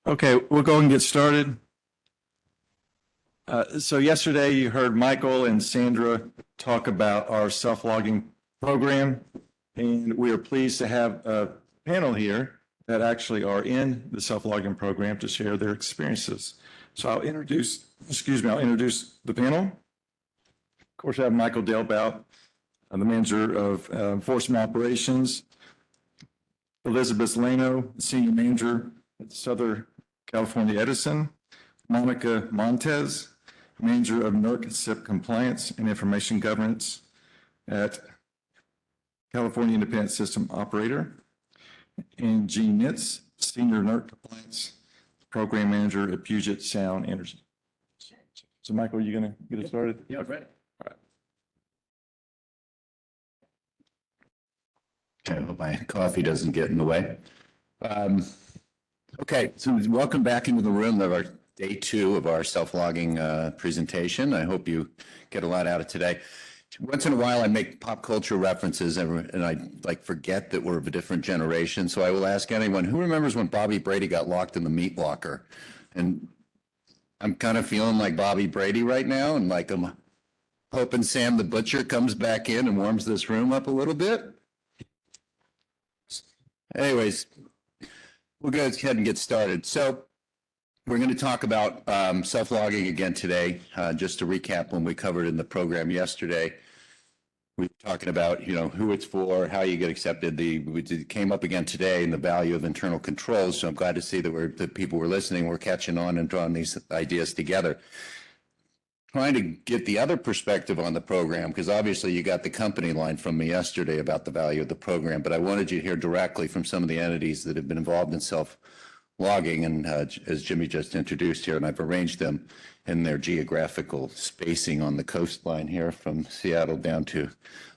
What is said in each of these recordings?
Okay, we'll go and get started. So yesterday you heard Michael and Sandra talk about our self-logging program, and we are pleased to have a panel here that actually are in the self-logging program to share their experiences. So I'll introduce the panel. Of course, I have Michael Delbout, the manager of enforcement operations, Elizabeth Lano, senior manager at Southern California Edison, Monica Montez, manager of NERC compliance and information governance at California Independent System Operator, and Gene Nitz, senior NERC compliance program manager at Puget Sound Energy. So Michael, are you going to get us started? Yeah, ready. All right. Okay, I hope my coffee doesn't get in the way. Okay, so welcome back into the room of our day 2 of our self-logging presentation. I hope you get a lot out of today. Once in a while, I make pop culture references and I forget that we're of a different generation. So I will ask anyone, who remembers when Bobby Brady got locked in the meat locker? And I'm kind of feeling like Bobby Brady right now, and like I'm hoping Sam the Butcher comes back in and warms this room up a little bit. Anyways, we'll go ahead and get started. So we're going to talk about self-logging again today. Just to recap, when we covered in the program yesterday, we were talking about, who it's for, how you get accepted. We came up again today, and the value of internal controls. So I'm glad to see that the people were listening. We're catching on and drawing these ideas together. Trying to get the other perspective on the program, because obviously you got the company line from me yesterday about the value of the program, but I wanted you to hear directly from some of the entities that have been involved in self-logging, and as Jimmy just introduced here, and I've arranged them in their geographical spacing on the coastline here from Seattle down to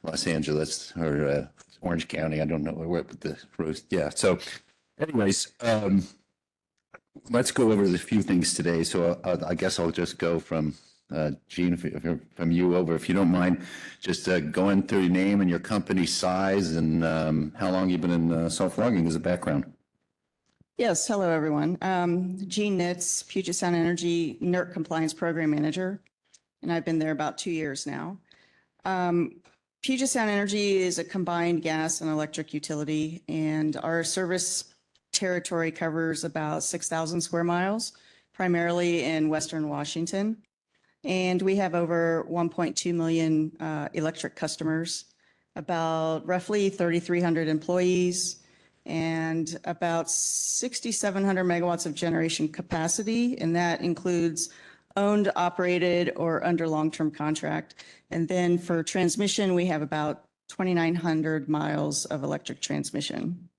Los Angeles or Orange County. I don't know where the road. Yeah. So anyways, let's go over a few things today. So I guess I'll just go from Gene, from you over, if you don't mind, just going through your name and your company size and how long you've been in self-logging as a background. Yes, hello everyone. Gene Nitz, Puget Sound Energy NERC Compliance Program Manager, and I've been there about 2 years now. Puget Sound Energy is a combined gas and electric utility, and our service territory covers about 6,000 square miles, primarily in Western Washington. And we have over 1.2 million electric customers, about roughly 3,300 employees, and about 6,700 megawatts of generation capacity. And that includes owned, operated, or under long-term contract. And then for transmission, we have about 2,900 miles of electric transmission.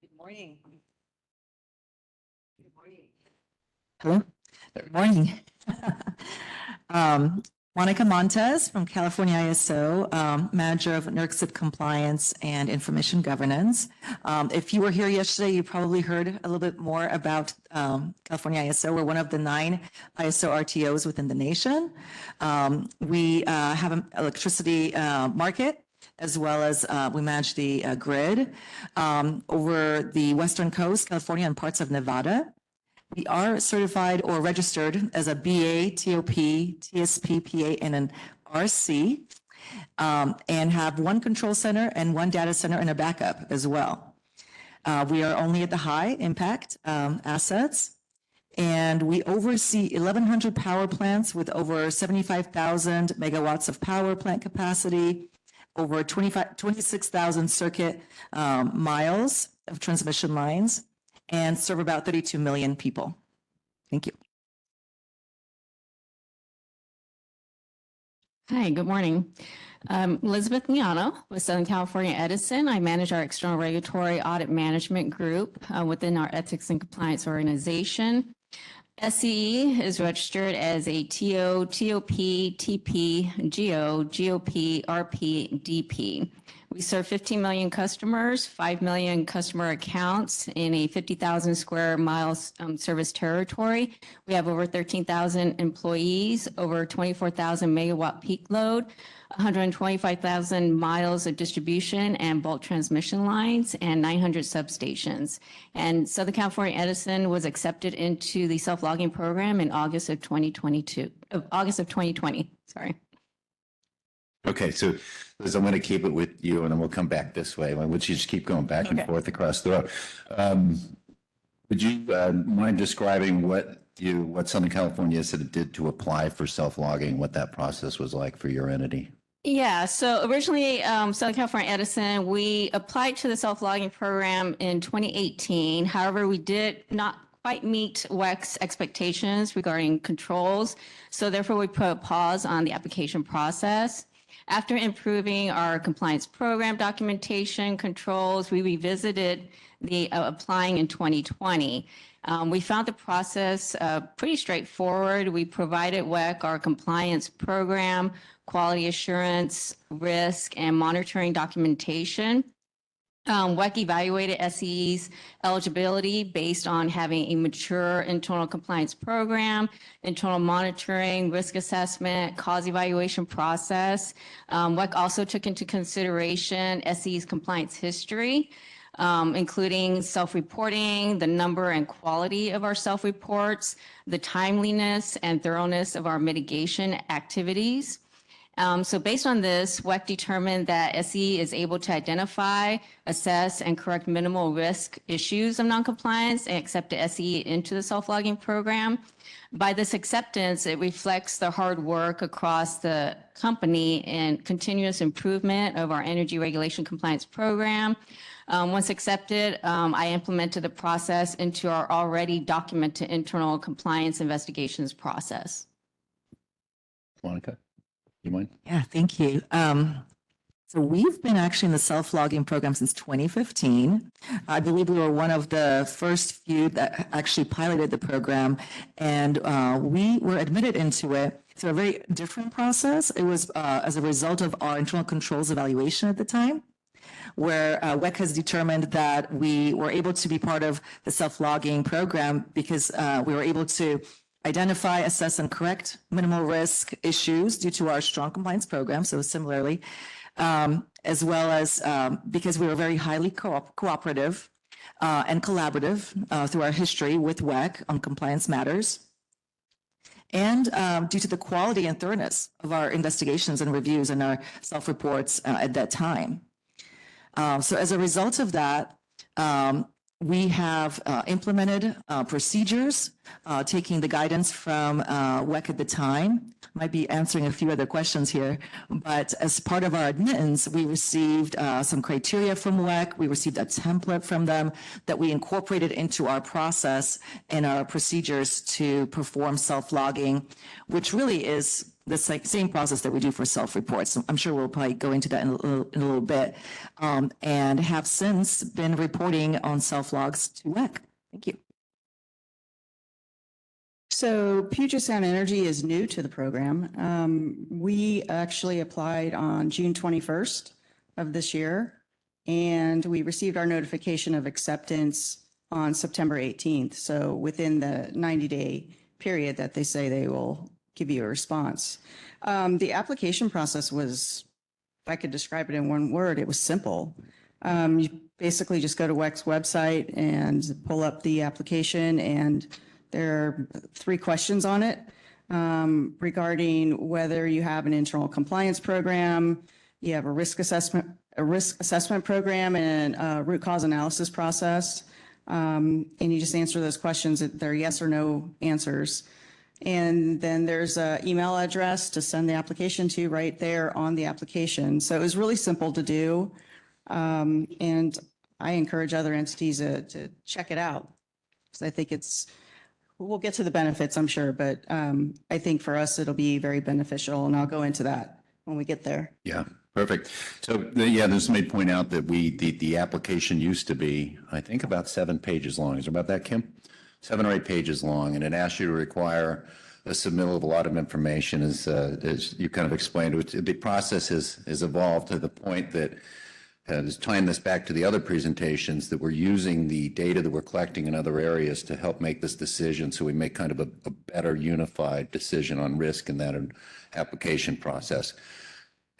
Good morning. Good morning. Hello. Good morning. Monica Montez from California ISO, manager of NERC compliance and information governance. If you were here yesterday, you probably heard a little bit more about California ISO. We're one of the 9 ISO RTOs within the nation. We have an electricity market, as well as we manage the grid over the Western Coast, California, and parts of Nevada. We are certified or registered as a BA, TOP, TSP, PA, and an RC, and have 1 control center and 1 data center and a backup as well. We are only at the high impact assets, and we oversee 1,100 power plants with over 75,000 megawatts of power plant capacity, over 26,000 circuit miles of transmission lines, and serve about 32 million people. Thank you. Hi, good morning. Elizabeth Liano with Southern California Edison. I manage our external regulatory audit management group within our ethics and compliance organization. SCE is registered as a TO, TOP, TP, GO, GOP, RP, DP. We serve 15 million customers, 5 million customer accounts in a 50,000 square miles service territory. We have over 13,000 employees, over 24,000 megawatt peak load, 125,000 miles of distribution and bulk transmission lines, and 900 substations. And Southern California Edison was accepted into the self-logging program in August of 2020, sorry. Okay, so Liz, I'm going to keep it with you, and then we'll come back this way. Why don't you just keep going back and forth across the road? Would you mind describing what Southern California said it did to apply for self-logging, what that process was like for your entity? Yeah, so originally, Southern California Edison, we applied to the self-logging program in 2018. However, we did not quite meet WECC's expectations regarding controls. So therefore, we put a pause on the application process. After improving our compliance program documentation controls, we revisited the applying in 2020. We found the process pretty straightforward. We provided WECC our compliance program, quality assurance, risk, and monitoring documentation. WECC evaluated SEE's eligibility based on having a mature internal compliance program, internal monitoring, risk assessment, cause evaluation process. WECC also took into consideration SEE's compliance history, including self-reporting, the number and quality of our self-reports, the timeliness and thoroughness of our mitigation activities. So based on this, WECC determined that SE is able to identify, assess, and correct minimal risk issues of noncompliance and accept the SE into the self-logging program. By this acceptance, it reflects the hard work across the company and continuous improvement of our energy regulation compliance program. Once accepted, I implemented the process into our already documented internal compliance investigations process. Monica? You mind? Yeah, thank you. So we've been actually in the self-logging program since 2015. I believe we were one of the first few that actually piloted the program, and we were admitted into it through a very different process. It was as a result of our internal controls evaluation at the time, where WECC has determined that we were able to be part of the self-logging program because we were able to identify, assess, and correct minimal risk issues due to our strong compliance program. So similarly, as well as because we were very highly cooperative and collaborative through our history with WECC on compliance matters, and due to the quality and thoroughness of our investigations and reviews and our self-reports at that time. So as a result of that, we have implemented procedures, taking the guidance from WECC at the time. Might be answering a few other questions here, but as part of our admittance, we received some criteria from WECC. We received a template from them that we incorporated into our process and our procedures to perform self-logging, which really is the same process that we do for self-reports. So I'm sure we'll probably go into that in a little bit, and have since been reporting on self-logs to WECC. Thank you. So Puget Sound Energy is new to the program. We actually applied on June 21st of this year, and we received our notification of acceptance on September 18th. So within the 90-day period that they say they will give you a response. The application process was, if I could describe it in one word, it was simple. You basically just go to WECC's website and pull up the application, and there are 3 questions on it regarding whether you have an internal compliance program, you have a risk assessment program, and a root cause analysis process. And you just answer those questions. They're yes or no answers. And then there's an email address to send the application to right there on the application. So it was really simple to do. And I encourage other entities to check it out, because I think we'll get to the benefits, I'm sure, but I think for us, it'll be very beneficial, and I'll go into that when we get there. Yeah, perfect. So, this may point out that the application used to be, I think, about 7 pages long. Is it about that, Kim? 7 or 8 pages long, and it asks you to require a submittal of a lot of information, as you kind of explained. The process has evolved to the point that is tying this back to the other presentations, that we're using the data that we're collecting in other areas to help make this decision, so we make kind of a better unified decision on risk in that application process.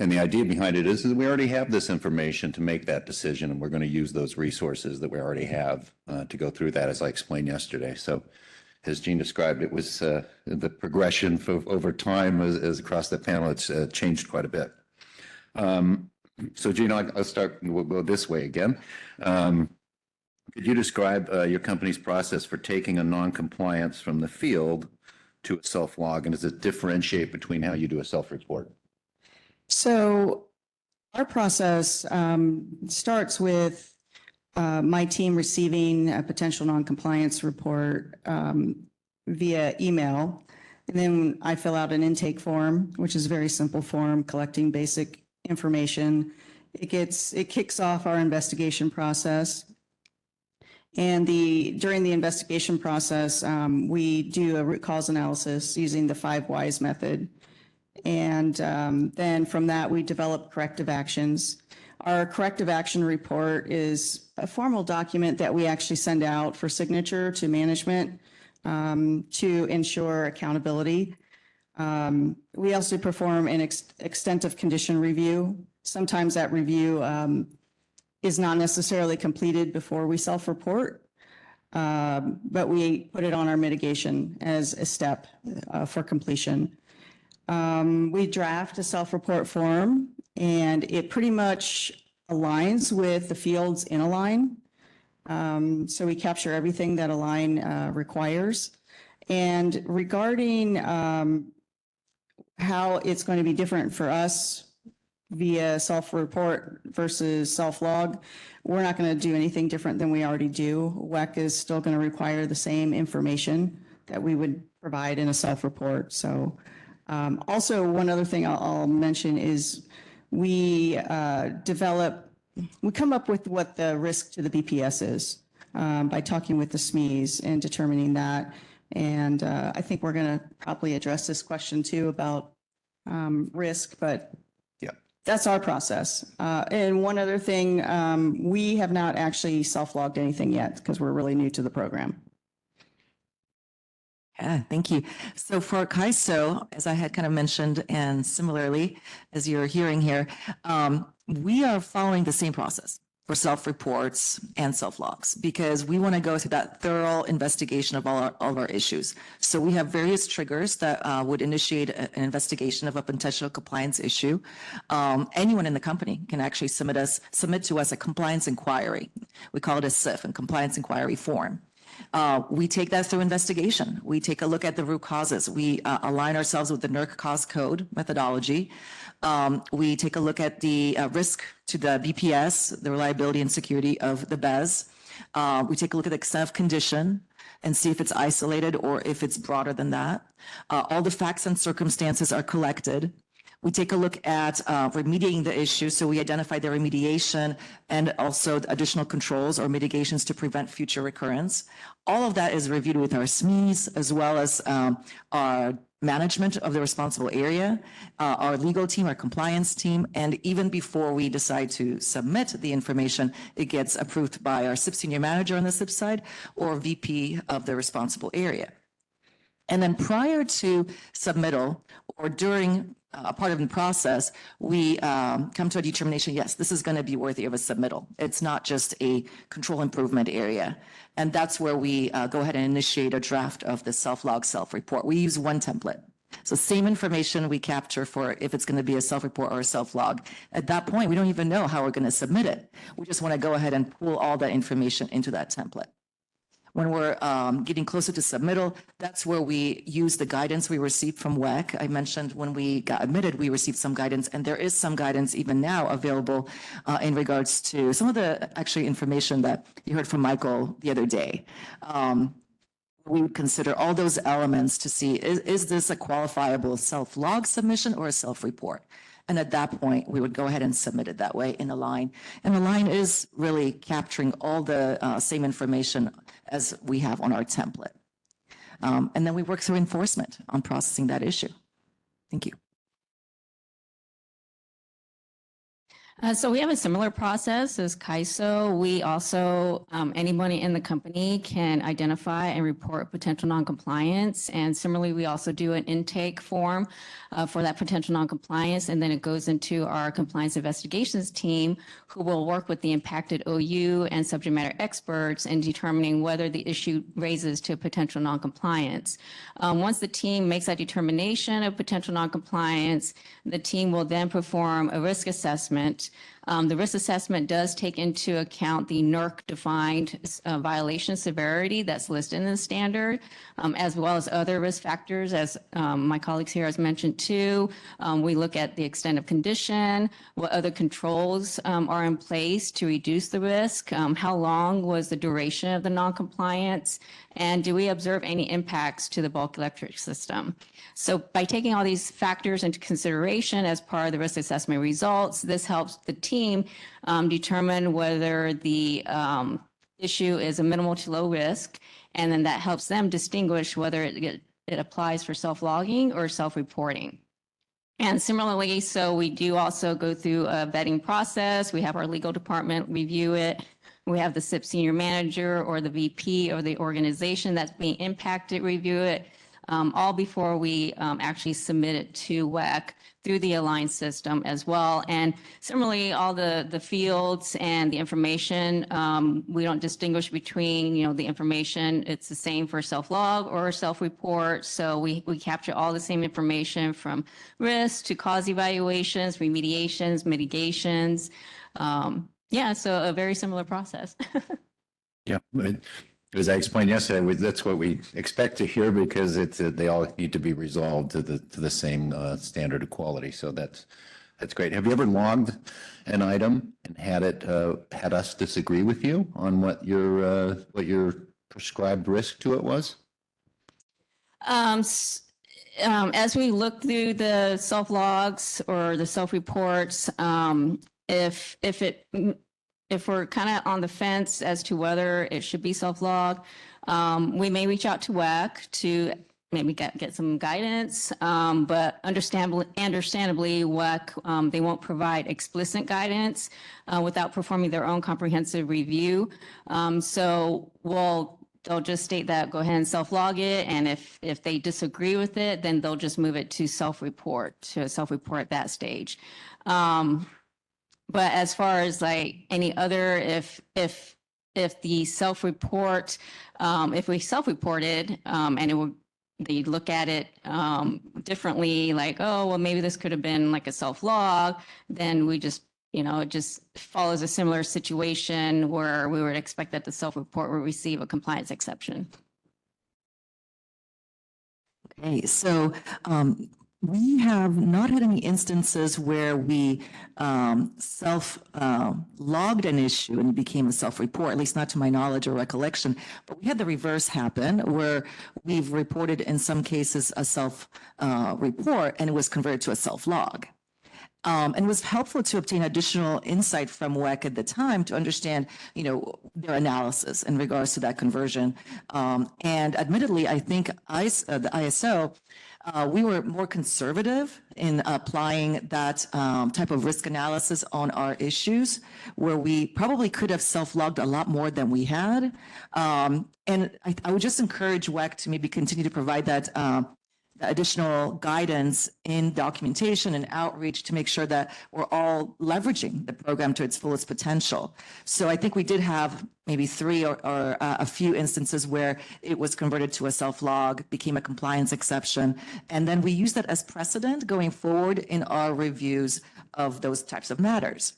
And the idea behind it is that we already have this information to make that decision, and we're going to use those resources that we already have to go through that, as I explained yesterday. So as Jean described, it was the progression over time as across the panel, it's changed quite a bit. So Jean, I'll start, we'll go this way again. Could you describe your company's process for taking a non-compliance from the field to a self-log, and does it differentiate between how you do a self-report? So our process starts with my team receiving a potential non-compliance report via email. And then I fill out an intake form, which is a very simple form, collecting basic information. It kicks off our investigation process. And during the investigation process, we do a root cause analysis using the 5 whys method. And then from that, we develop corrective actions. Our corrective action report is a formal document that we actually send out for signature to management to ensure accountability. We also perform an extensive condition review. Sometimes that review is not necessarily completed before we self-report, but we put it on our mitigation as a step for completion. We draft a self-report form, and it pretty much aligns with the fields in a line. So we capture everything that a line requires. And regarding how it's going to be different for us via self-report versus self-log, we're not going to do anything different than we already do. WECC is still going to require the same information that we would provide in a self-report. So also, one other thing I'll mention is we come up with what the risk to the BPS is by talking with the SMEs and determining that. And I think we're going to probably address this question too about risk, but yeah, that's our process. And one other thing, we have not actually self-logged anything yet because we're really new to the program. Yeah, thank you. So for CAISO, as I had kind of mentioned, and similarly, as you're hearing here, we are following the same process for self-reports and self-logs because we want to go through that thorough investigation of all of our issues. So we have various triggers that would initiate an investigation of a potential compliance issue. Anyone in the company can actually submit to us a compliance inquiry. We call it a CIF, a compliance inquiry form. We take that through investigation. We take a look at the root causes. We align ourselves with the NERC cause code methodology. We take a look at the risk to the BPS, the reliability and security of the BES. We take a look at the extent of condition and see if it's isolated or if it's broader than that. All the facts and circumstances are collected. We take a look at remediating the issue, so we identify the remediation and also additional controls or mitigations to prevent future recurrence. All of that is reviewed with our SMEs as well as our management of the responsible area, our legal team, our compliance team, and even before we decide to submit the information, it gets approved by our SIP senior manager on the SIP side or VP of the responsible area. And then prior to submittal or during a part of the process, we come to a determination, yes, this is going to be worthy of a submittal. It's not just a control improvement area. And that's where we go ahead and initiate a draft of the self-log self-report. We use one template. So same information we capture for if it's going to be a self-report or a self-log. At that point, we don't even know how we're going to submit it. We just want to go ahead and pull all that information into that template. When we're getting closer to submittal, that's where we use the guidance we received from WECC. I mentioned when we got admitted, we received some guidance, and there is some guidance even now available in regards to some of the actually information that you heard from Michael the other day. We would consider all those elements to see, is this a qualifiable self-log submission or a self-report? And at that point, we would go ahead and submit it that way in a line. And the line is really capturing all the same information as we have on our template. And then we work through enforcement on processing that issue. Thank you. So we have a similar process as CAISO. We also, anybody in the company can identify and report potential noncompliance. And similarly, we also do an intake form for that potential noncompliance. And then it goes into our compliance investigations team, who will work with the impacted OU and subject matter experts in determining whether the issue raises to potential noncompliance. Once the team makes that determination of potential noncompliance, the team will then perform a risk assessment. The risk assessment does take into account the NERC-defined violation severity that's listed in the standard, as well as other risk factors, as my colleagues here has mentioned too. We look at the extent of condition, what other controls are in place to reduce the risk, how long was the duration of the noncompliance, and do we observe any impacts to the bulk electric system? So by taking all these factors into consideration as part of the risk assessment results, this helps the team determine whether the issue is a minimal to low risk, and then that helps them distinguish whether it applies for self-logging or self-reporting. And similarly, so we do also go through a vetting process. We have our legal department review it. We have the SIP senior manager or the VP of the organization that's being impacted review it, all before we actually submit it to WECC through the Align system as well. And similarly, all the fields and the information, we don't distinguish between, the information. It's the same for self-log or self-report. So we capture all the same information from risk to cause evaluations, remediations, mitigations. Yeah, so a very similar process. Yeah, as I explained yesterday, that's what we expect to hear because they all need to be resolved to the same standard of quality. So that's great. Have you ever logged an item and had us disagree with you on what your prescribed risk to it was? As we look through the self-logs or the self-reports, if we're kind of on the fence as to whether it should be self-log, we may reach out to WECC to maybe get some guidance. But understandably, WECC, they won't provide explicit guidance without performing their own comprehensive review. So they'll just state that, go ahead and self-log it. And if they disagree with it, then they'll just move it to self-report at that stage. But as far as like any other, if the self-report, if we self-reported and they look at it differently, like, oh, well, maybe this could have been like a self-log, then we just, it just follows a similar situation where we would expect that the self-report will receive a compliance exception. Okay, so we have not had any instances where we self-logged an issue and it became a self-report, at least not to my knowledge or recollection. But we had the reverse happen where we've reported in some cases a self-report and it was converted to a self-log. And it was helpful to obtain additional insight from WECC at the time to understand, their analysis in regards to that conversion. And admittedly, I think the ISO, we were more conservative in applying that type of risk analysis on our issues, where we probably could have self-logged a lot more than we had. And I would just encourage WECC to maybe continue to provide that additional guidance in documentation and outreach to make sure that we're all leveraging the program to its fullest potential. So I think we did have maybe 3 or a few instances where it was converted to a self-log, became a compliance exception, and then we use that as precedent going forward in our reviews of those types of matters.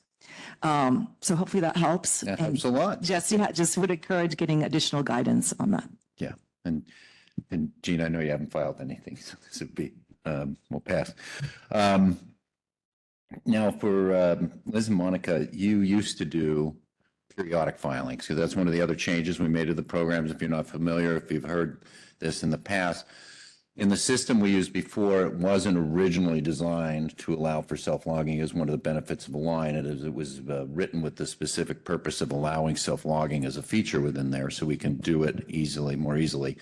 So hopefully that helps. That helps a lot. Just would encourage getting additional guidance on that. Yeah, and Gene, I know you haven't filed anything, so this would be, we'll pass. Now for Liz and Monica, you used to do periodic filings. So that's one of the other changes we made to the programs. If you're not familiar, if you've heard this in the past, in the system we used before, it wasn't originally designed to allow for self-logging as one of the benefits of Align. It was written with the specific purpose of allowing self-logging as a feature within there so we can do it more easily.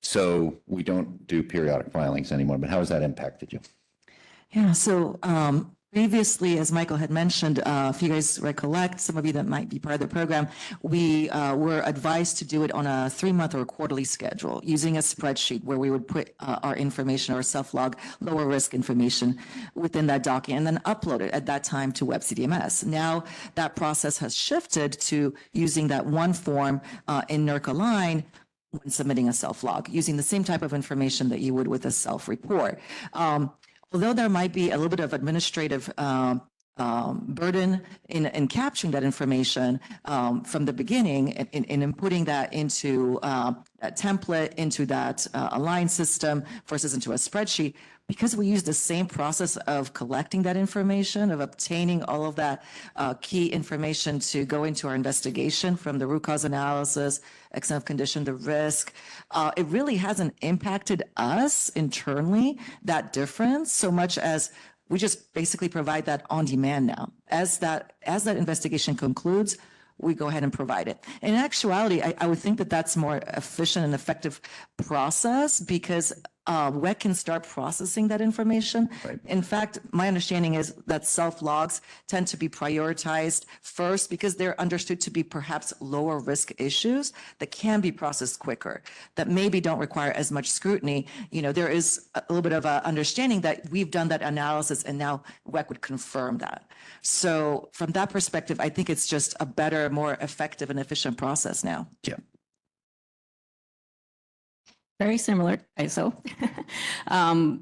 So we don't do periodic filings anymore, but how has that impacted you? Yeah, so Previously, as Michael had mentioned, if you guys recollect, some of you that might be part of the program, we were advised to do it on a 3-month or quarterly schedule using a spreadsheet where we would put our information, our self-log, lower risk information within that document and then upload it at that time to WebCDMS. Now that process has shifted to using that one form in NERC Align when submitting a self-log, using the same type of information that you would with a self-report. Although there might be a little bit of administrative burden in capturing that information from the beginning and inputting that into that template, into that Align system versus into a spreadsheet, because we use the same process of collecting that information, of obtaining all of that key information to go into our investigation from the root cause analysis, extent of condition, the risk, it really hasn't impacted us internally, that difference, so much as we just basically provide that on demand now. As that investigation concludes, we go ahead and provide it. In actuality, I would think that that's more efficient and effective process because WECC can start processing that information. Right. In fact, my understanding is that self-logs tend to be prioritized first because they're understood to be perhaps lower risk issues that can be processed quicker, that maybe don't require as much scrutiny. You know, there is a little bit of a understanding that we've done that analysis and now WECC would confirm that. So from that perspective, I think it's just a better, more effective and efficient process now. Yeah. Very similar ISO.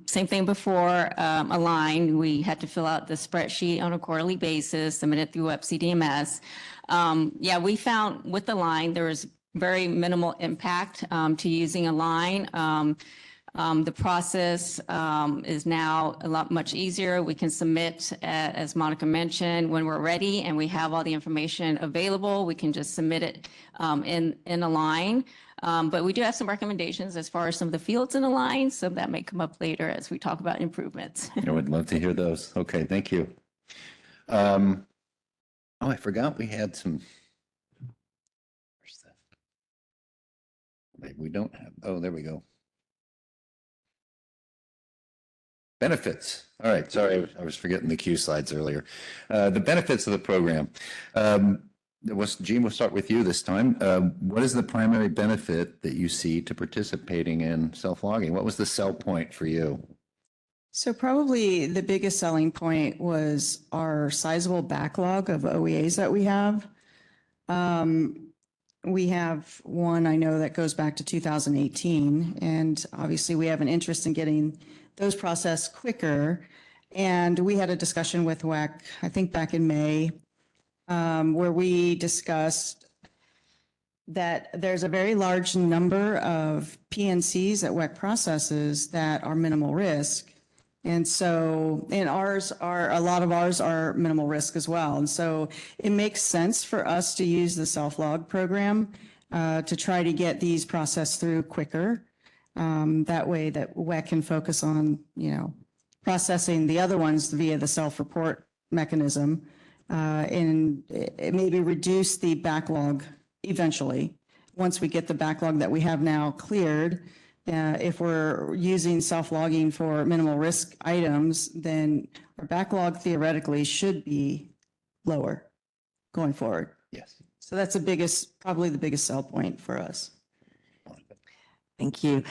Same thing before Align. We had to fill out the spreadsheet on a quarterly basis, submit it through WebCDMS. Yeah, we found with Align, there was very minimal impact to using Align. The process is now a lot much easier. We can submit, as Monica mentioned, when we're ready and we have all the information available, we can just submit it in Align. But we do have some recommendations as far as some of the fields in Align, so that may come up later as we talk about improvements. I would love to hear those. Okay, thank you. Oh, I forgot we had some. Where's that? Maybe we don't have. Oh, there we go. Benefits. All right. Sorry, I was forgetting the Q slides earlier. The benefits of the program. Gene, we'll start with you this time. What is the primary benefit that you see to participating in self-logging? What was the sell point for you? So probably the biggest selling point was our sizable backlog of OEAs that we have. We have one I know that goes back to 2018, and obviously we have an interest in getting those processed quicker. And we had a discussion with WECC, I think back in May, where we discussed that there's a very large number of PNCs that WECC processes that are minimal risk. And so, and a lot of ours are minimal risk as well. And so it makes sense for us to use the self-log program to try to get these processed through quicker. That way that WECC can focus on, processing the other ones via the self-report mechanism. And it maybe reduce the backlog eventually. Once we get the backlog that we have now cleared, if we're using self-logging for minimal risk items, then our backlog theoretically should be lower going forward. Yes. So that's probably the biggest sell point for us. Thank you.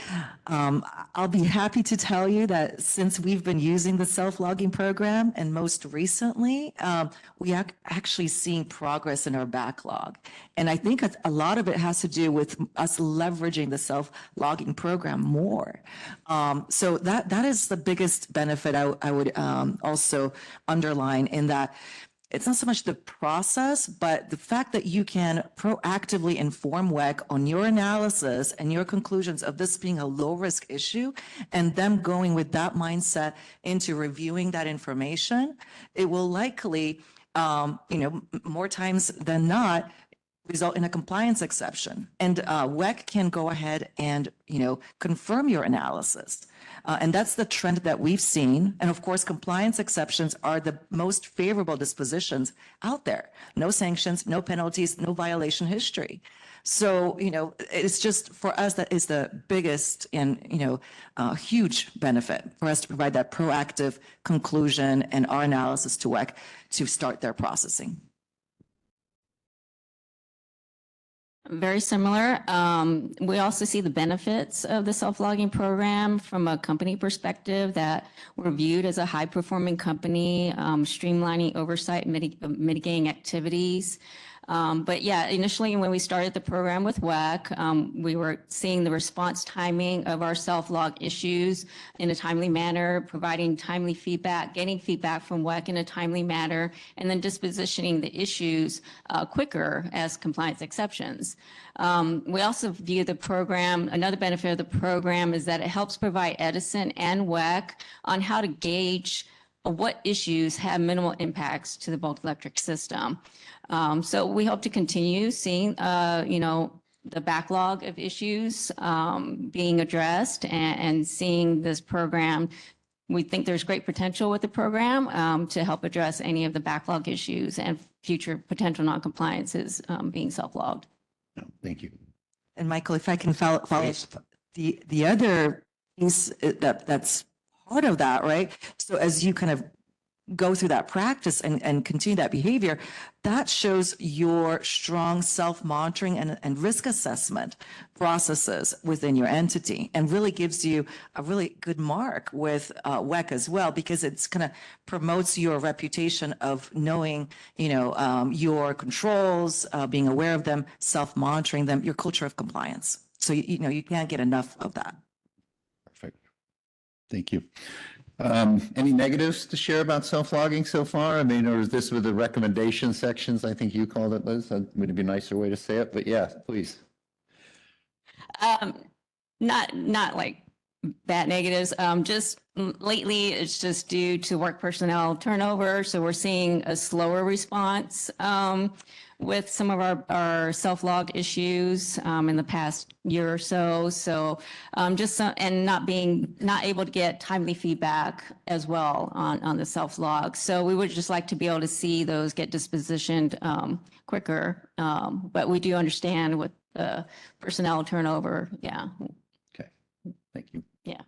I'll be happy to tell you that since we've been using the self-logging program, and most recently, we actually seen progress in our backlog. And I think a lot of it has to do with us leveraging the self-logging program more. So that is the biggest benefit I would also underline, in that it's not so much the process, but the fact that you can proactively inform WECC on your analysis and your conclusions of this being a low-risk issue, and them going with that mindset into reviewing that information. It will likely, more times than not, result in a compliance exception. And WECC can go ahead and, confirm your analysis. And that's the trend that we've seen. And of course, compliance exceptions are the most favorable dispositions out there. No sanctions, no penalties, no violation history. So, it's just for us that is the biggest and, huge benefit for us to provide that proactive conclusion and our analysis to WECC to start their processing. Very similar. We also see the benefits of the self-logging program from a company perspective, that we're viewed as a high-performing company, streamlining oversight, mitigating activities. But yeah, initially when we started the program with WECC, we were seeing the response timing of our self-log issues in a timely manner, providing timely feedback, getting feedback from WECC in a timely manner, and then dispositioning the issues quicker as compliance exceptions. We also view the program, another benefit of the program is that it helps provide Edison and WECC on how to gauge what issues have minimal impacts to the bulk electric system. So we hope to continue seeing, the backlog of issues being addressed and seeing this program. We think there's great potential with the program to help address any of the backlog issues and future potential noncompliances being self-logged. Thank you. And Michael, if I can follow up, the other piece that's part of that, right? So as you kind of go through that practice and continue that behavior, that shows your strong self-monitoring and risk assessment processes within your entity, and really gives you a really good mark with WECC as well, because it's kind of promotes your reputation of knowing, your controls, being aware of them, self-monitoring them, your culture of compliance. So, you can't get enough of that. Perfect. Thank you. Any negatives to share about self-logging so far? I mean, or is this with the recommendation sections? I think you called it, Liz. Would it be a nicer way to say it? But yeah, please. Not like bad negatives. Just lately, it's just due to work personnel turnover. So we're seeing a slower response with some of our self-log issues in the past year or so. So and not able to get timely feedback as well on the self-log. So we would just like to be able to see those get dispositioned quicker. But we do understand with the personnel turnover. Yeah. Okay. Thank you. Yeah.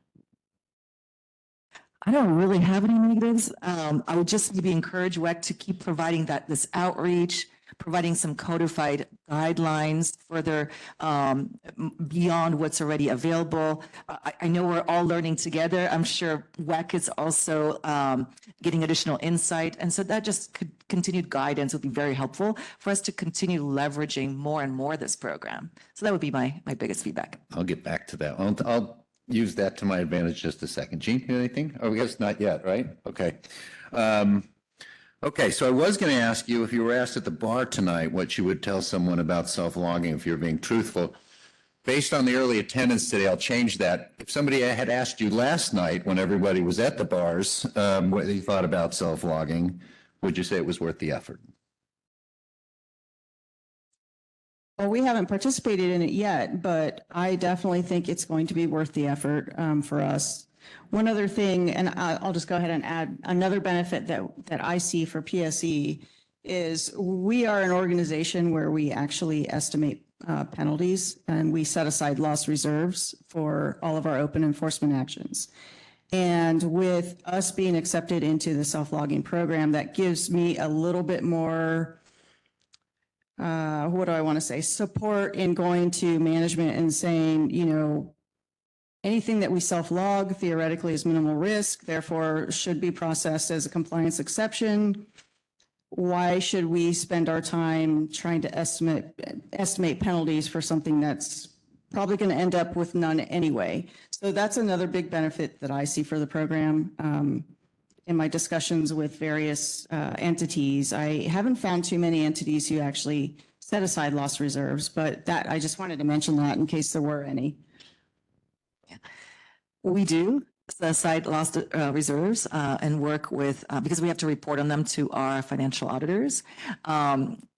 I don't really have any negatives. I would just maybe encourage WECC to keep providing this outreach, providing some codified guidelines further beyond what's already available. I know we're all learning together. I'm sure WECC is also getting additional insight. And so that just continued guidance would be very helpful for us to continue leveraging more and more this program. So that would be my biggest feedback. I'll get back to that. I'll use that to my advantage just a second. Gene, anything? Oh, I guess not yet, right? Okay. Okay, so I was going to ask you, if you were asked at the bar tonight what you would tell someone about self-logging, if you're being truthful. Based on the early attendance today, I'll change that. If somebody had asked you last night when everybody was at the bars what you thought about self-logging, would you say it was worth the effort? Well, we haven't participated in it yet, but I definitely think it's going to be worth the effort for us. One other thing, and I'll just go ahead and add another benefit that I see for PSE is we are an organization where we actually estimate penalties, and we set aside loss reserves for all of our open enforcement actions. And with us being accepted into the self-logging program, that gives me a little bit more what do I want to say, support in going to management and saying, anything that we self-log theoretically is minimal risk, therefore should be processed as a compliance exception. Why should we spend our time trying to estimate penalties for something that's probably going to end up with none anyway? So that's another big benefit that I see for the program. In my discussions with various entities, I haven't found too many entities who actually set aside loss reserves, but that I just wanted to mention that in case there were any. Yeah. We do set aside loss reserves and work with, because we have to report on them to our financial auditors.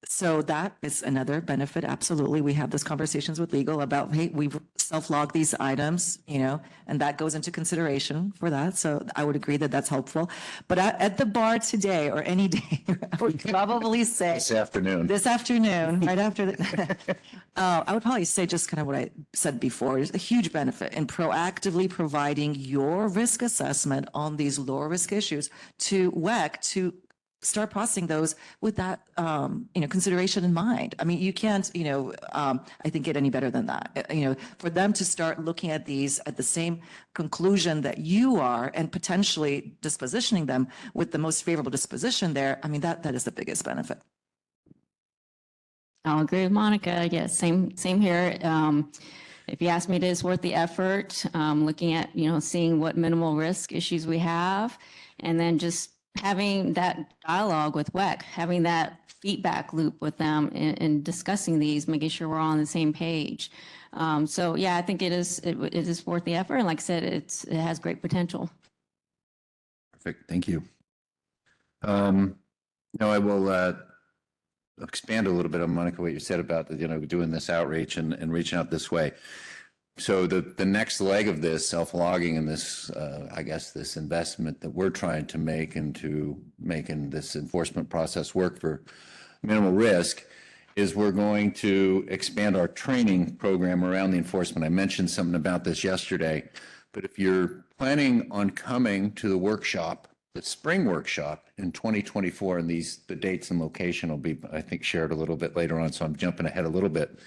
So that is another benefit. Absolutely. We have those conversations with legal about, hey, we've self-logged these items, and that goes into consideration for that. So I would agree that that's helpful. But at the bar today or any day, I would probably say This afternoon. this afternoon, right after the, I would probably say just kind of what I said before, is a huge benefit in proactively providing your risk assessment on these lower risk issues to WECC to start processing those with that, consideration in mind. I mean, you can't, I think get any better than that. For them to start looking at these at the same conclusion that you are and potentially dispositioning them with the most favorable disposition there, I mean, that is the biggest benefit. I'll agree with Monica. Yes, same here. If you ask me, it is worth the effort, looking at, seeing what minimal risk issues we have, and then just having that dialogue with WECC, having that feedback loop with them in discussing these, making sure we're all on the same page. So yeah, I think it is worth the effort. And like I said, it has great potential. Perfect. Thank you. Now I will expand a little bit on, Monica, what you said about doing this outreach and reaching out this way. So the next leg of this self-logging and this, I guess, this investment that we're trying to make into making this enforcement process work for minimal risk is we're going to expand our training program around the enforcement. I mentioned something about this yesterday, but if you're planning on coming to the workshop, the spring workshop in 2024, and the dates and location will be, I think, shared a little bit later on, so I'm jumping ahead a little bit.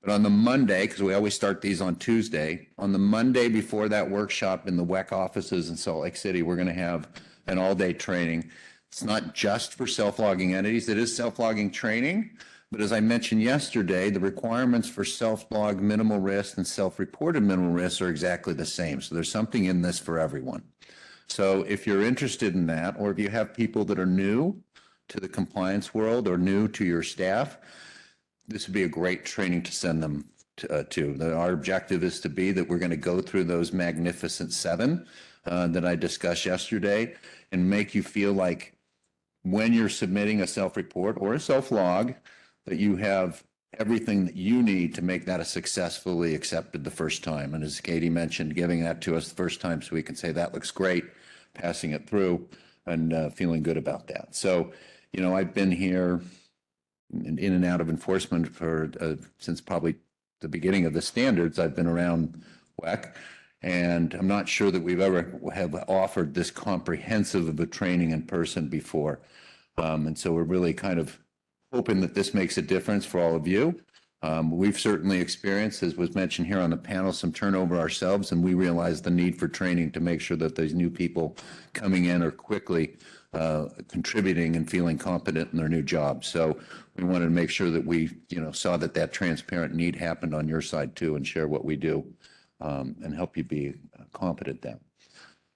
But on the Monday, because we always start these on Tuesday, on the Monday before that workshop in the WECC offices in Salt Lake City, we're going to have an all-day training. It's not just for self-logging entities. It is self-logging training. But as I mentioned yesterday, the requirements for self-log minimal risk and self-reported minimal risk are exactly the same. So there's something in this for everyone. So if you're interested in that, or if you have people that are new to the compliance world or new to your staff, this would be a great training to send them to. Our objective is to be that we're going to go through those magnificent 7 that I discussed yesterday and make you feel like when you're submitting a self-report or a self-log, that you have everything that you need to make that a successfully accepted the first time. And as Katie mentioned, giving that to us the first time so we can say that looks great, passing it through and feeling good about that. So, I've been here in and out of enforcement for since probably the beginning of the standards. I've been around WECC, and I'm not sure that we've ever have offered this comprehensive of a training in person before. And so we're really kind of hoping that this makes a difference for all of you. We've certainly experienced, as was mentioned here on the panel, some turnover ourselves, and we realize the need for training to make sure that these new people coming in are quickly contributing and feeling competent in their new jobs. So we wanted to make sure that we, saw that transparent need happened on your side too, and share what we do and help you be competent then.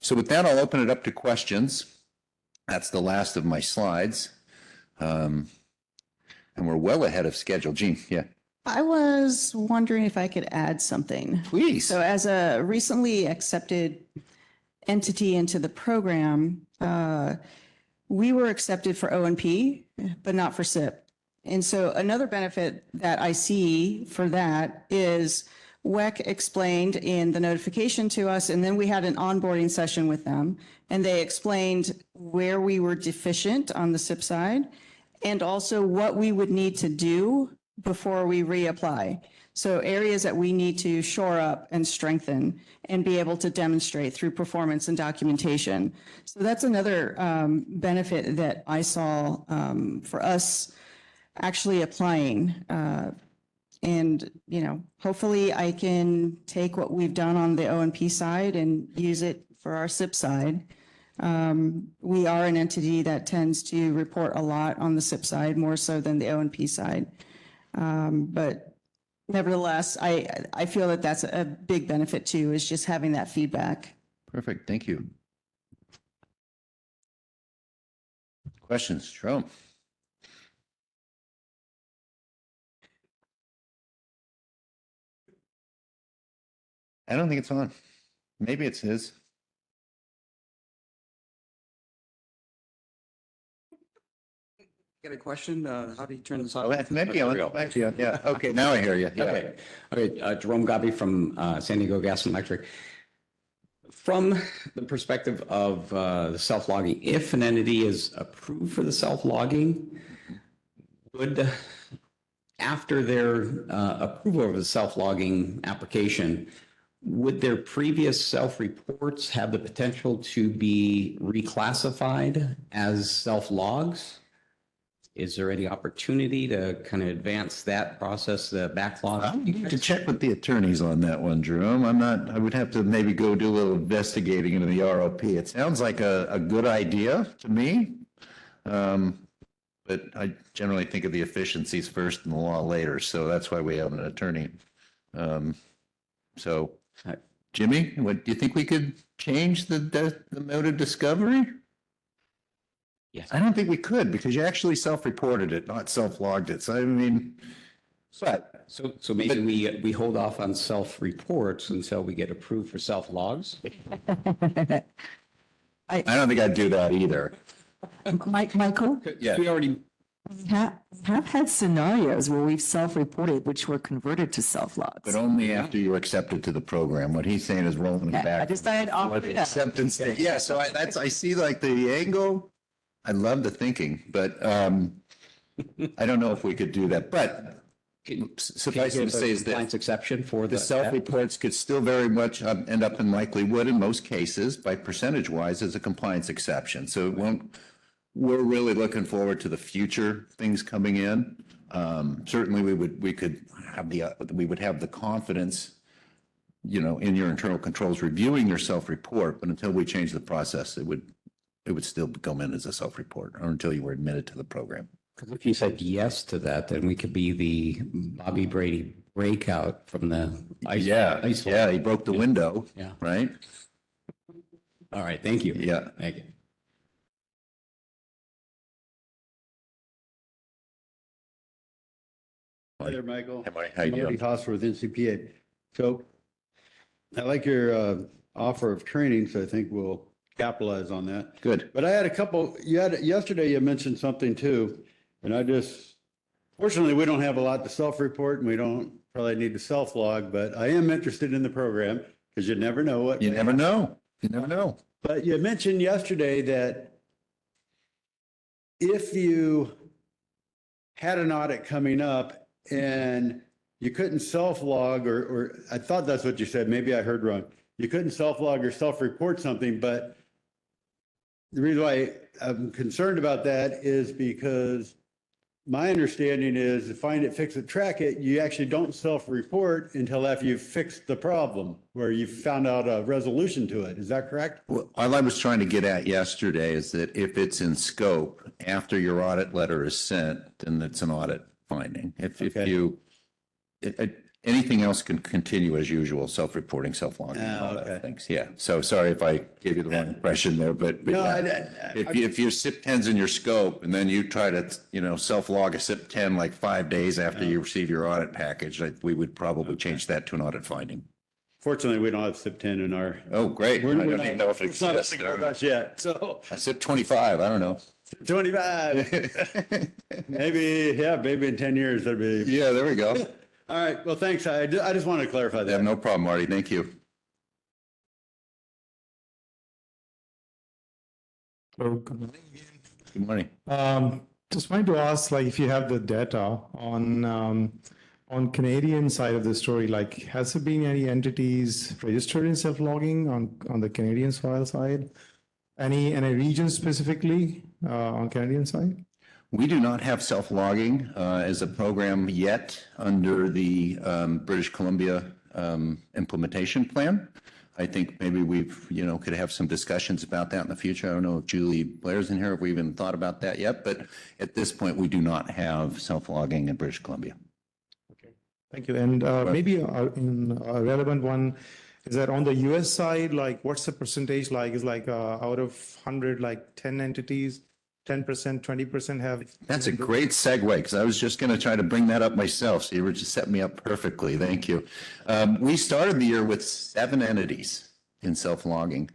So with that, I'll open it up to questions. That's the last of my slides. And we're well ahead of schedule. Jean, yeah. I was wondering if I could add something. Please. So as a recently accepted entity into the program, we were accepted for O&P, but not for SIP. And so another benefit that I see for that is WECC explained in the notification to us, and then we had an onboarding session with them, and they explained where we were deficient on the SIP side and also what we would need to do before we reapply. So areas that we need to shore up and strengthen and be able to demonstrate through performance and documentation. So that's another benefit that I saw for us actually applying. And, hopefully I can take what we've done on the O&P side and use it for our SIP side. We are an entity that tends to report a lot on the SIP side, more so than the O&P side. But nevertheless, I feel that that's a big benefit too, is just having that feedback. Perfect. Thank you. Questions, Jerome? I don't think it's on. Maybe it's his. Got a question? How do you turn this Oh, on? that's maybe on. Yeah. Okay, now I hear you. Yeah. Okay. Okay. Jerome Gabi from San Diego Gas and Electric. From the perspective of the self-logging, if an entity is approved for the self-logging, would, after their approval of the self-logging application, would their previous self-reports have the potential to be reclassified as self-logs? Is there any opportunity to kind of advance that process, the backlog? I need to check with the attorneys on that one, Jerome. I would have to maybe go do a little investigating into the ROP. It sounds like a good idea to me. But I generally think of the efficiencies first and the law later. So that's why we have an attorney. So Jimmy, what do you think we could change the mode of discovery? Yes. I don't think we could because you actually self-reported it, not self-logged it. So I mean, but So maybe we hold off on self-reports until we get approved for self-logs? I don't think I'd do that either. Michael, Yeah. We already, have had scenarios where we've self-reported, which were converted to self-logs. But only after you're accepted to the program. What he's saying is rolling it I back. just thought I'd offer Let it the up. acceptance thing. Yeah, so I see like the angle. I love the thinking, but I don't know if we could do that. But suffice it to say is that compliance exception for the self-reports could still very much end up and likely would in most cases by percentage wise as a compliance exception. So it won't, we're really looking forward to the future things coming in. Certainly we would have the confidence, in your internal controls reviewing your self-report, but until we change the process, it would still come in as a self-report or until you were admitted to the program. Because if you said yes to that, then we could be the Bobby Brady breakout from the ice. ice Yeah, he broke the window, Yeah. right? All right. Thank you. Yeah. Thank you. Hi there, Michael. Hey, Mike, how you doing? Marty Hosfer with NCPA. So I like your offer of training, so I think we'll capitalize on that. Good. But I had a couple, yesterday you mentioned something too, and fortunately, we don't have a lot to self-report and we don't probably need to self-log, but I am interested in the program because you never know what. You never know. You never know. But you mentioned yesterday that if you had an audit coming up and you couldn't self-log, or I thought that's what you said, maybe I heard wrong. You couldn't self-log or self-report something, but the reason why I'm concerned about that is because my understanding is to find it, fix it, track it, you actually don't self-report until after you've fixed the problem, where you've found out a resolution to it. Is that correct? Well, all I was trying to get at yesterday is that if it's in scope after your audit letter is sent, then it's an audit finding. If Okay. anything else can continue as usual, self-reporting, self-logging, and all okay. that things. Yeah. So sorry if I gave you the wrong impression there, but No, yeah. If your SIP 10's in your scope and then you try to, self-log a SIP 10 like 5 days after you receive your audit package, we would probably change that to an audit finding. Fortunately, we don't have SIP 10 in our. Oh, great. I We're don't not- even know if it it's not exists. with us yet, so SIP 25, I don't know. 25. Maybe in 10 years, that'd be. Yeah, there we go. All right, well, thanks. I just wanted to clarify Yeah, that. no problem, Marty. Thank you. So, Good morning. just wanted to ask, like, if you have the data on Canadian side of the story, like, has there been any entities registered in self-logging on the Canadian soil side? Any region specifically on Canadian side? We do not have self-logging as a program yet under the British Columbia implementation plan. I think maybe could have some discussions about that in the future. I don't know if Julie Blair's in here, if we even thought about that yet, but at this point, we do not have self-logging in British Columbia. Okay, thank you. And maybe in a relevant one, is that on the US side, like, what's the percentage like? Is like out of 100, like 10 entities, 10%, 20% have? That's a great segue because I was just going to try to bring that up myself. So you were just setting me up perfectly. Thank you. We started the year with 7 entities in self-logging.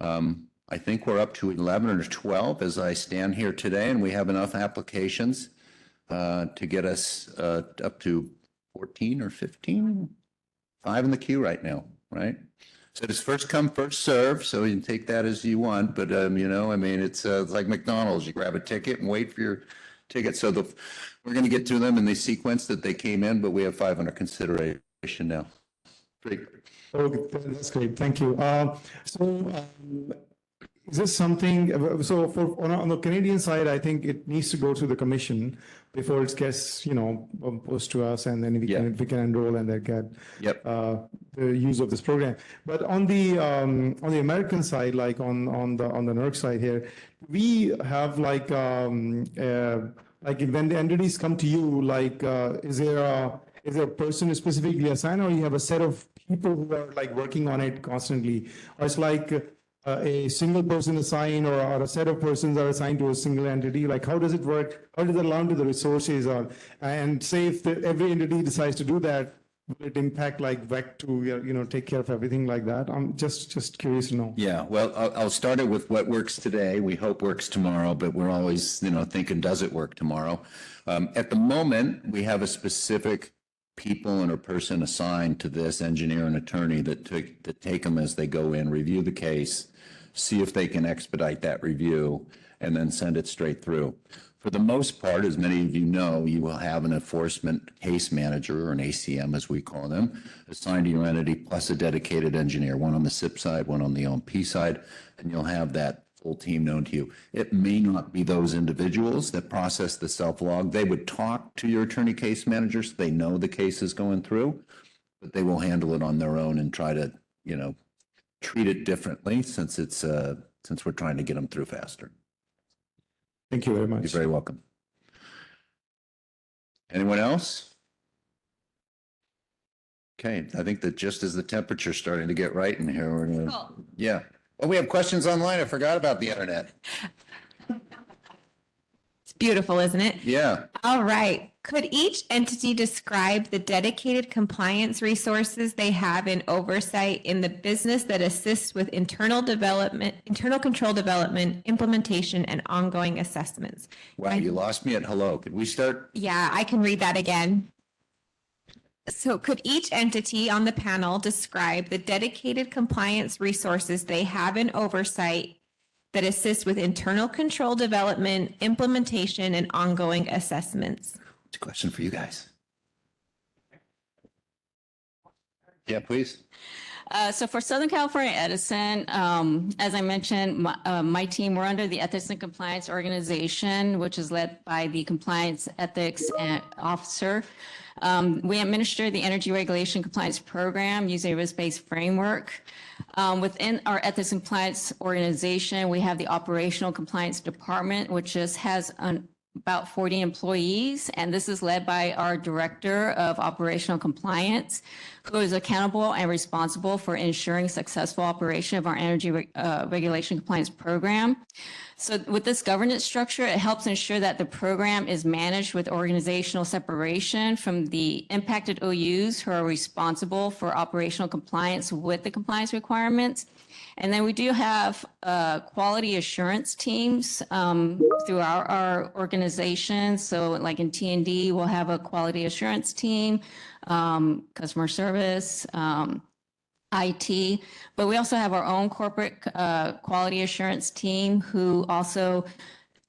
I I think we're up to 11 or 12 as I stand here today, and we have enough applications to get us up to 14 or 15, 5 in the queue right now, right? So it's first come, first serve, so you can take that as you want, but you know, I mean, it's like McDonald's, you grab a ticket and wait for your ticket. So we're going to get to them in the sequence that they came in, but we have 5 under consideration now. Great. Okay, that's great. Thank you. Is this something, so on the Canadian side, I think it needs to go through the commission before it gets, posed to us, and then we can enroll and then get the use of this program. But on the American side, like on the NERC side here, we have like when the entities come to you, like is there a person who specifically assigned, or you have a set of people who are like working on it constantly, or it's like a single person assigned, or a set of persons are assigned to a single entity? Like, how does it work? How does it allow to the resources? And say if every entity decides to do that, will it impact like WECC to take care of everything like that? I'm just curious to know. Yeah, well, I'll start it with what works today. We hope works tomorrow, but we're always thinking, does it work tomorrow? At the moment, we have a specific people and a person assigned to this engineer and attorney that take them as they go in, review the case, see if they can expedite that review, and then send it straight through. For the most part, as many of you know, you will have an enforcement case manager, or an ACM as we call them, assigned to your entity, plus a dedicated engineer, one on the SIP side, one on the OMP side, and you'll have that full team known to you. It may not be those individuals that process the self-log. They would talk to your attorney case managers. They know the case is going through, but they will handle it on their own and try to, treat it differently since we're trying to get them through faster. Thank you very much. You're very welcome. Anyone else? Okay, I think that just as the temperature's starting to get right in here, we're gonna, Cool. yeah. Oh, we have questions online. I forgot about the internet. It's beautiful, isn't it? Yeah. All right. Could each entity describe the dedicated compliance resources they have in oversight in the business that assists with internal control development, implementation, and ongoing assessments? Wow, you lost me at hello. Could we start? Yeah, I can read that again. So could each entity on the panel describe the dedicated compliance resources they have in oversight that assist with internal control development, implementation, and ongoing assessments? It's a question for you guys. Yeah, please. So for Southern California Edison, as I mentioned, my team, we're under the Ethics and Compliance Organization, which is led by the Compliance Ethics Officer. We administer the Energy Regulation Compliance Program using a risk-based framework. Within our Ethics and Compliance Organization, we have the Operational Compliance Department, which just has about 40 employees, and this is led by our Director of Operational Compliance, who is accountable and responsible for ensuring successful operation of our Energy Regulation Compliance Program. So with this governance structure, it helps ensure that the program is managed with organizational separation from the impacted OUs who are responsible for operational compliance with the compliance requirements. And then we do have quality assurance teams through our organization. So like in T&D, we'll have a quality assurance team, customer service, IT, but we also have our own corporate quality assurance team who also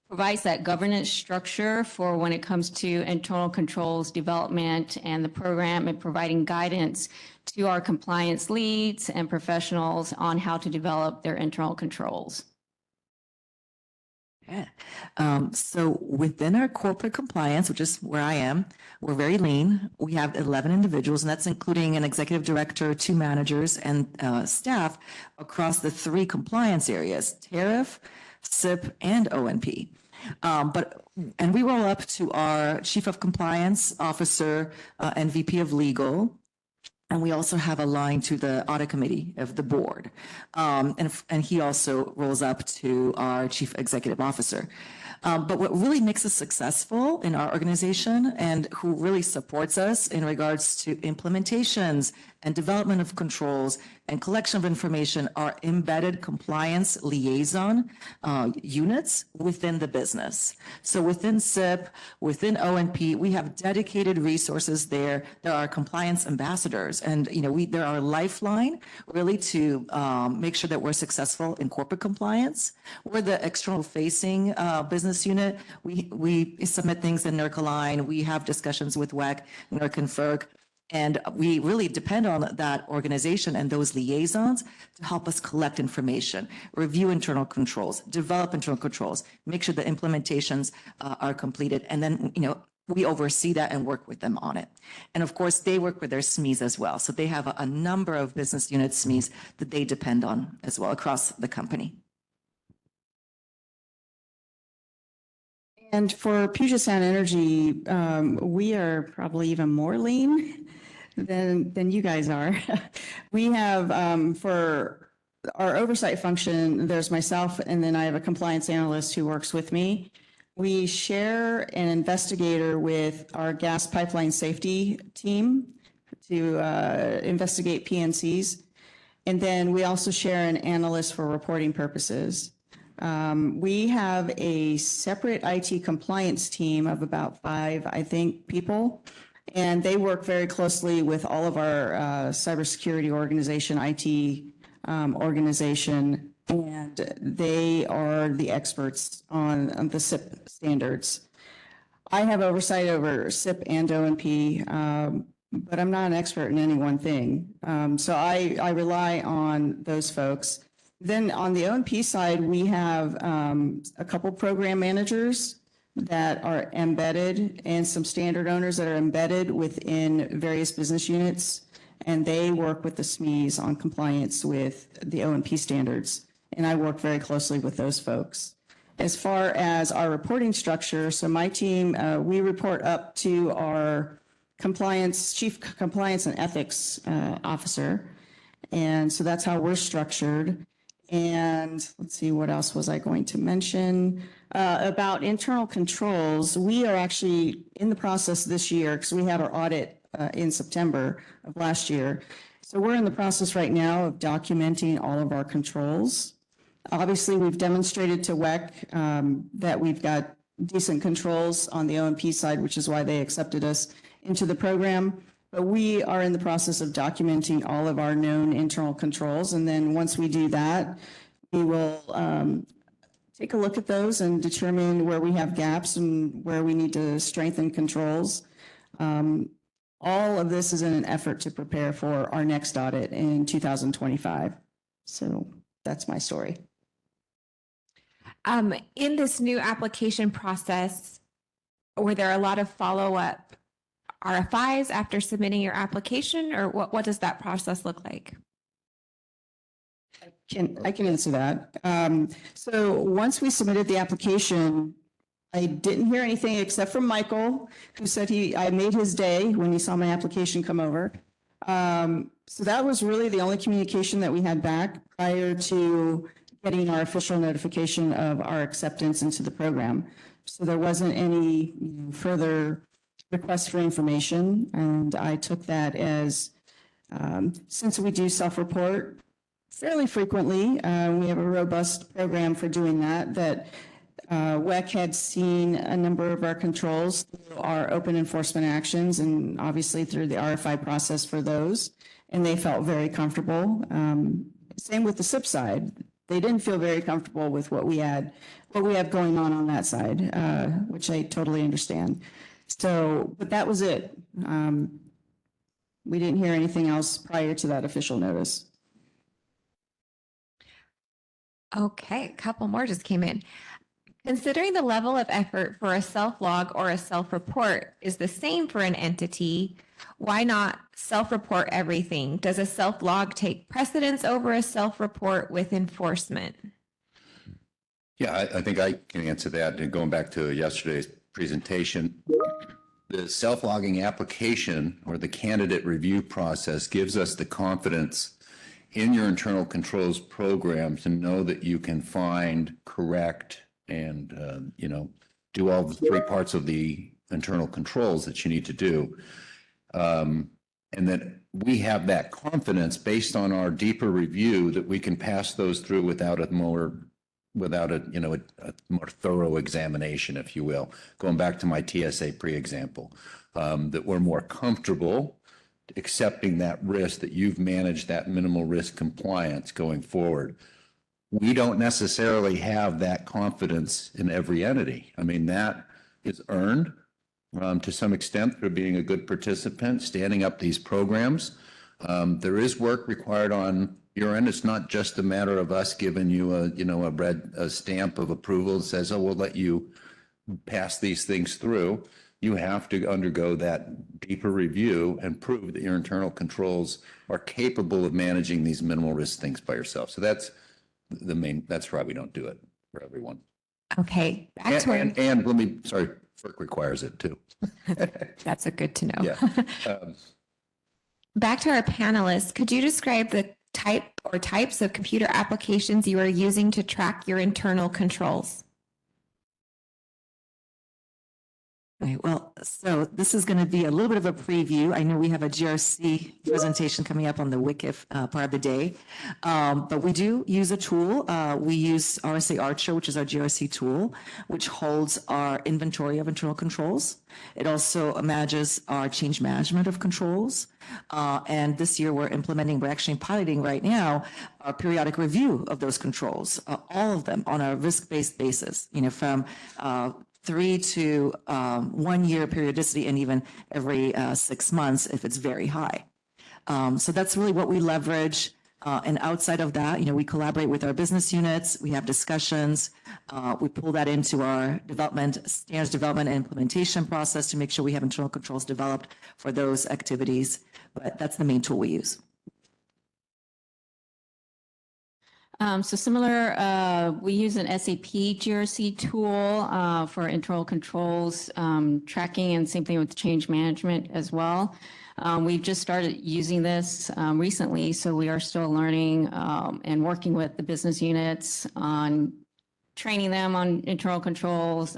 provides that governance structure for when it comes to internal controls development and the program, and providing guidance to our compliance leads and professionals on how to develop their internal controls. Yeah. So within our corporate compliance, which is where I am, we're very lean. We have 11 individuals, and that's including an executive director, 2 managers, and staff across the 3 compliance areas: tariff, SIP, and ONP. And we roll up to our chief of compliance officer and VP of legal, And we also have a line to the audit committee of the board. And he also rolls up to our chief executive officer. But what really makes us successful in our organization and who really supports us in regards to implementations and development of controls and collection of information are embedded compliance liaison units within the business. So within SIP, within ONP, we have dedicated resources there. There are compliance ambassadors, and they're our lifeline really to make sure that we're successful in corporate compliance. We're the external facing business unit. We submit things in NERC Align. We have discussions with WECC, NERC and FERC. And we really depend on that organization and those liaisons to help us collect information, review internal controls, develop internal controls, make sure the implementations are completed. And then, we oversee that and work with them on it. And of course, they work with their SMEs as well. So they have a number of business unit SMEs that they depend on as well across the company. And for Puget Sound Energy, we are probably even more lean than you guys are. We have, for our oversight function, there's myself, and then I have a compliance analyst who works with me. We share an investigator with our gas pipeline safety team to investigate PNCs. And then we also share an analyst for reporting purposes. We have a separate IT compliance team of about 5, I think, people. And they work very closely with all of our cybersecurity organization, IT organization, and they are the experts on the SIP standards. I have oversight over SIP and ONP, but I'm not an expert in any one thing. So I rely on those folks. Then on the ONP side, we have a couple program managers that are embedded and some standard owners that are embedded within various business units, and they work with the SMEs on compliance with the ONP standards. And I work very closely with those folks. As far as our reporting structure, so my team, we report up to our chief compliance and ethics officer. And so that's how we're structured. And let's see, what else was I going to mention? About internal controls, we are actually in the process this year, because we had our audit in September of last year. So we're in the process right now of documenting all of our controls. Obviously, we've demonstrated to WECC that we've got decent controls on the OMP side, which is why they accepted us into the program. But we are in the process of documenting all of our known internal controls. And then once we do that, we will take a look at those and determine where we have gaps and where we need to strengthen controls. All of this is in an effort to prepare for our next audit in 2025. So that's my story. In this new application process, were there a lot of follow-up RFIs after submitting your application, or what does that process look like? I can answer that. So once we submitted the application, I didn't hear anything except from Michael, who said I made his day when he saw my application come over. So that was really the only communication that we had back prior to getting our official notification of our acceptance into the program. So there wasn't any further request for information. And I took that as, since we do self-report fairly frequently, we have a robust program for doing that WECC had seen a number of our controls through our open enforcement actions and obviously through the RFI process for those, and they felt very comfortable. Same with the SIP side. They didn't feel very comfortable with what we have going on that side, which I totally understand. So, but that was it. We didn't hear anything else prior to that official notice. Okay, a couple more just came in. Considering the level of effort for a self-log or a self-report is the same for an entity, why not self-report everything? Does a self-log take precedence over a self-report with enforcement? Yeah, I think I can answer that. And going back to yesterday's presentation, The self-logging application or the candidate review process gives us the confidence in your internal controls program to know that you can find, correct, and, do all the three parts of the internal controls that you need to do. And that we have that confidence based on our deeper review that we can pass those through without a more thorough examination, if you will. Going back to my TSA pre-example, that we're more comfortable accepting that risk, that you've managed that minimal risk compliance going forward. We don't necessarily have that confidence in every entity. I mean, that is earned to some extent through being a good participant, standing up these programs. There is work required on your end. It's not just a matter of us giving you a stamp of approval that says, oh, we'll let you pass these things through. You have to undergo that deeper review and prove that your internal controls are capable of managing these minimal risk things by yourself. So that's that's why we don't do it for everyone. Okay. Back to And FERC requires it too. that's a good to know. Yeah. Back to our panelists, could you describe the type or types of computer applications you are using to track your internal controls? Okay, well, so this is going to be a little bit of a preview. I know we have a GRC presentation coming up on the WECC part of the day, but we do use a tool. We use RSA Archer, which is our GRC tool, which holds our inventory of internal controls. It also manages our change management of controls. And this year we're actually piloting right now a periodic review of those controls, all of them on a risk-based basis, from 3 to 1 year periodicity, and even every 6 months if it's very high. So that's really what we leverage. And outside of that, we collaborate with our business units. We have discussions. We pull that into our standards development and implementation process to make sure we have internal controls developed for those activities. But that's the main tool we use. So similar, we use an SAP GRC tool for internal controls tracking, and same thing with change management as well. We've just started using this recently, so we are still learning and working with the business units on training them on internal controls,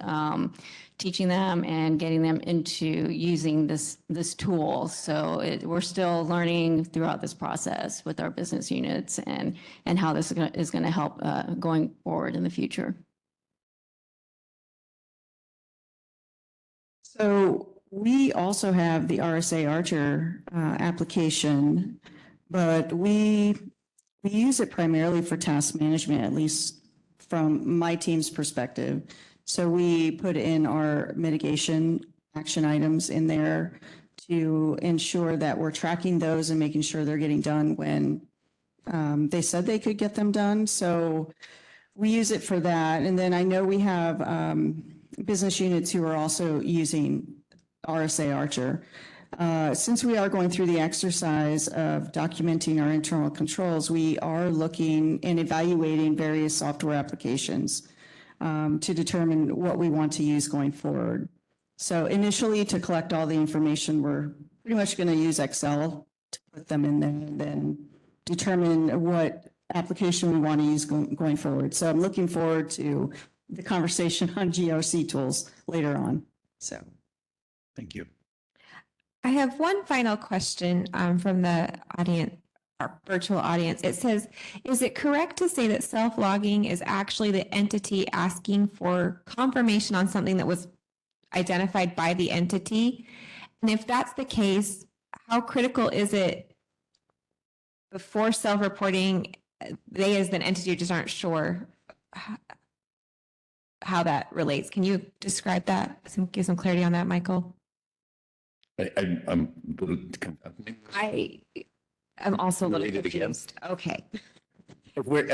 teaching them and getting them into using this tool. So we're still learning throughout this process with our business units and how this is going to help going forward in the future. So we also have the RSA Archer application, but we use it primarily for task management, at least from my team's perspective. So we put in our mitigation action items in there to ensure that we're tracking those and making sure they're getting done when they said they could get them done. So we use it for that. And then I know we have business units who are also using RSA Archer. Since we are going through the exercise of documenting our internal controls, we are looking and evaluating various software applications to determine what we want to use going forward. So initially, to collect all the information, we're pretty much going to use Excel to put them in there and then determine what application we want to use going forward. So I'm looking forward to the conversation on GRC tools later on. So Thank you. I have one final question from the audience, our virtual audience. It says, is it correct to say that self-logging is actually the entity asking for confirmation on something that was identified by the entity? And if that's the case, how critical is it before self-reporting, they as an entity just aren't sure how that relates? Can you describe that? Give some clarity on that, Michael? I'm also a little Read it again. confused. Okay.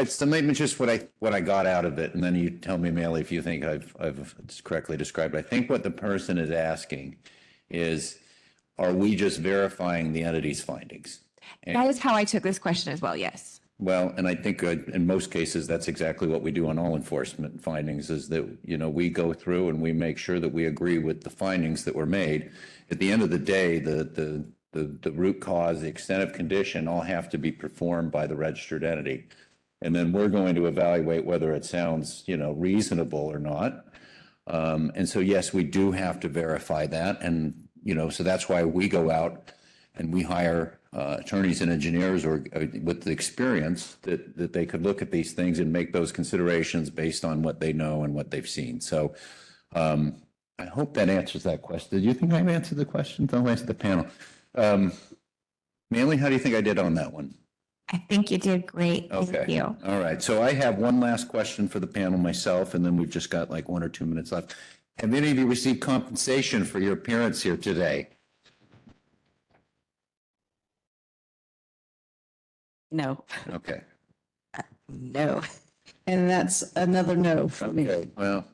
So maybe just what I got out of it, and then you tell me, Melly, if you think I've correctly described it. I think what the person is asking is, are we just verifying the entity's findings? That is how I took this question as well, yes. Well, and I think in most cases, that's exactly what we do on all enforcement findings is that, you know, we go through and we make sure that we agree with the findings that were made. At the end of the day, the root cause, the extent of condition all have to be performed by the registered entity. And then we're going to evaluate whether it sounds, you know, reasonable or not. And so, yes, we do have to verify that. And, you know, so that's why we go out and we hire attorneys and engineers or with the experience that they could look at these things and make those considerations based on what they know and what they've seen. So I hope that answers that question. Did you think I've answered the question? Don't waste the panel. Manley, how do you think I did on that one? I think you did great. Thank Okay. you. All right. So I have one last question for the panel myself, and then we've just got like 1 or 2 minutes left. Have any of you received compensation for your appearance here today? No. Okay. No. And that's another no from me. Okay. Well,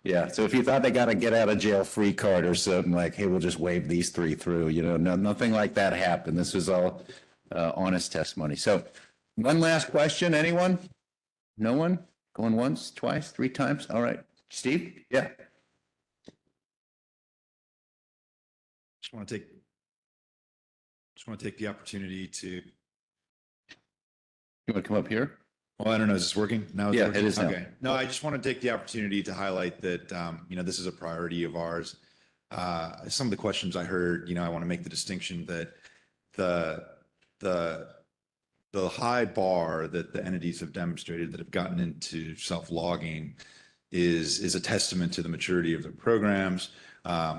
yeah. So if you thought they got a get out of jail free card or something like, hey, we'll just wave these 3 through, you know, nothing like that happened. This was all honest testimony. So one last question, anyone? No one? Going once, twice, 3 times? All right. Steve? Yeah. Just want to take the opportunity to, You want to come up here? well, I don't know, is this working? Now it's Yeah, working? it is now. Okay. No, I just want to take the opportunity to highlight that, you know, this is a priority of ours. Some of the questions I heard, you know, I want to make the distinction that the high bar that the entities have demonstrated that have gotten into self-logging is a testament to the maturity of their programs.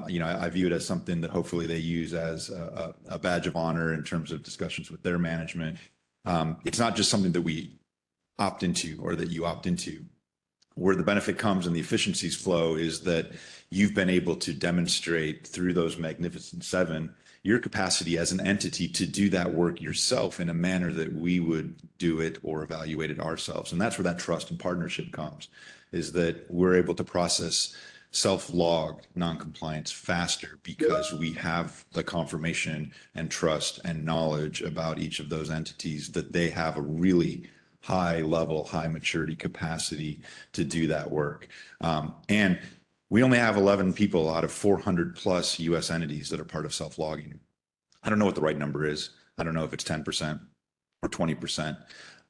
You know, I view it as something that hopefully they use as a badge of honor in terms of discussions with their management. It's not just something that we opt into or that you opt into. Where the benefit comes and the efficiencies flow is that you've been able to demonstrate through those Magnificent Seven your capacity as an entity to do that work yourself in a manner that we would do it or evaluate it ourselves. And that's where that trust and partnership comes, is that we're able to process self-logged noncompliance faster because we have the confirmation and trust and knowledge about each of those entities that they have a really high level, high maturity capacity to do that work. And we only have 11 people out of 400 plus US entities that are part of self-logging. I don't know what the right number is. I don't know if it's 10% or 20%,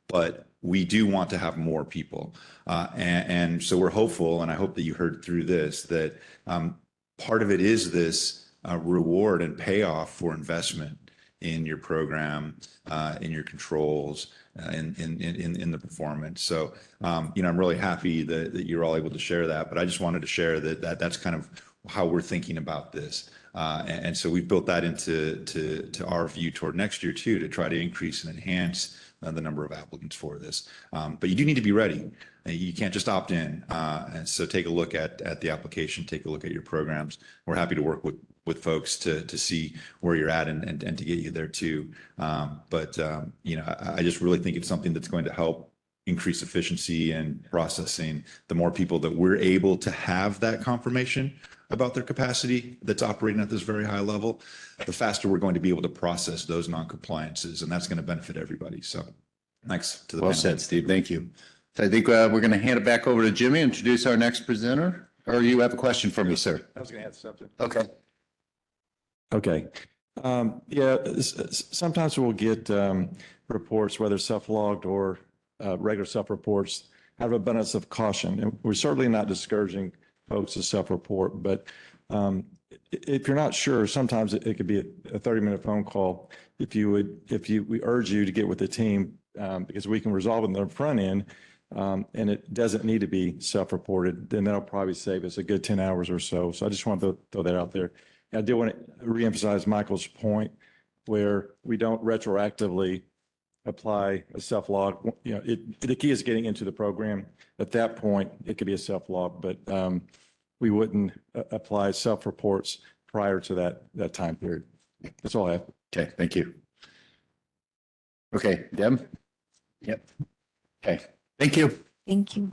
but we do want to have more people. And so we're hopeful, and I hope that you heard through this, that part of it is this reward and payoff for investment in your program, in your controls, in the performance. So, you know, I'm really happy that you're all able to share that, but I just wanted to share that's kind of how we're thinking about this. And so we've built that into our view toward next year too, to try to increase and enhance the number of applicants for this. But you do need to be ready. You can't just opt in. And so take a look at the application, take a look at your programs. We're happy to work with folks to see where you're at and to get you there too. But you know, I just really think it's something that's going to help increase efficiency and processing. The more people that we're able to have that confirmation about their capacity that's operating at this very high level, the faster we're going to be able to process those non-compliances, and that's going to benefit everybody. So thanks to the Well panel. said, Steve. Thank you. So I think we're going to hand it back over to Jimmy, introduce our next presenter. Or you have a question for me, sir? I was going to add something. Okay. Okay. Yeah, sometimes we'll get reports, whether self-logged or regular self-reports, out of abundance of caution. And we're certainly not discouraging folks to self-report, but if you're not sure, sometimes it could be a 30-minute phone call. We urge you to get with the team because we can resolve it on the front end, and it doesn't need to be self-reported, then that'll probably save us a good 10 hours or so. So I just wanted to throw that out there. I do want to reemphasize Michael's point where we don't retroactively apply a self-log. You know, the key is getting into the program. At that point, it could be a self-log, but we wouldn't apply self-reports prior to that time period. That's all I have. Okay, thank you. Okay, Deb? Yep. Okay, thank you. Thank you.